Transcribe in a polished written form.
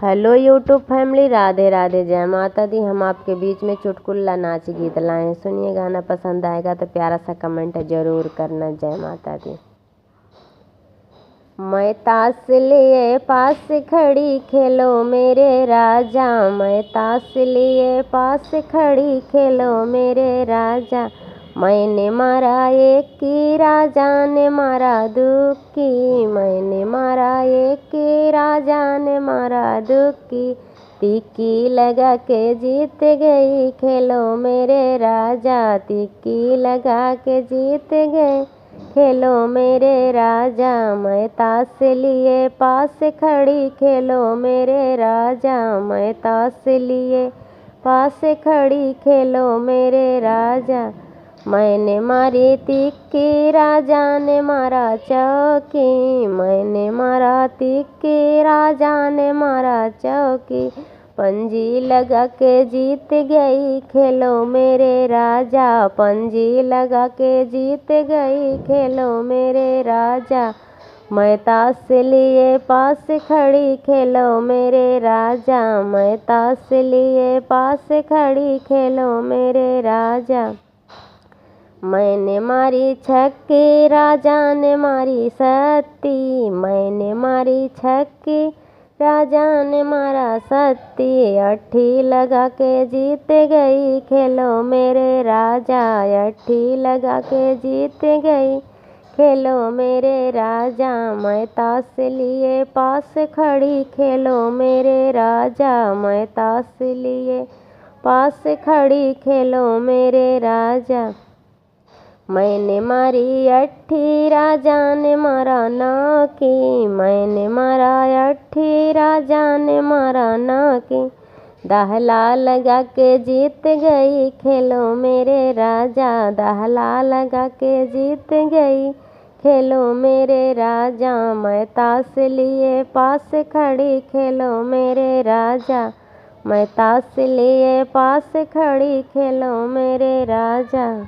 Hello YouTube family, Radhe Radhe, जय माता दी। हम आपके बीच में चुटकुला नाच गीत लाए हैं। सुनिए, गाना पसंद आएगा तो प्यारा सा कमेंट जरूर करना। जय माता दी। मैं ताश लिए पास खड़ी, खेलो मेरे राजा। मैं ताश लिए पास खड़ी, खेलो मेरे राजा। मैंने मारा एक की, राजा ने मारा दो की। मैंने मारा एक की, राजा ने मारा दो की। तिक्की लगा के जीत गई, खेलो मेरे राजा। तिक्की लगा के जीत गए, खेलो मेरे राजा। मैं ताश लिए पास खड़ी, खेलो मेरे राजा। मैं ताश लिए पास खड़ी, खेलो मेरे राजा। मैंने मारी तिक्की, राजा ने मारा चौकी। मैंने मारा तिक्की, राजा ने मारा चौकी। पंजी लगा के जीत गई, खेलो मेरे राजा। पंजी लगा के जीत गई, खेलो मेरे राजा। मैं ताश लिए पास खड़ी, खेलो मेरे राजा। मैं ताश लिए पास खड़ी, खेलो मेरे राजा। मैंने मारी छक्की, राजा ने मारी सत्ती। मैंने मारी छक्की, राजा ने मारा सत्ती। अट्ठी लगा के जीत गई, खेलो मेरे राजा। अट्ठी लगा के जीत गई, खेलो मेरे राजा। मैं ताश लिए पास खड़ी, खेलो मेरे राजा। मैं ताश लिए पास खड़ी, खेलो मेरे राजा। मैंने मारी अट्ठी, राजा ने मारा नौ की। मैंने मारा अट्ठी, राजा ने मारा नौ की। दहला लगा के जीत गई, खेलो मेरे राजा। दहला लगा के जीत गई, खेलो मेरे राजा। मैं ताश लिए पास खड़ी, खेलो मेरे राजा। मैं ताश लिए पास खड़ी, खेलो मेरे राजा।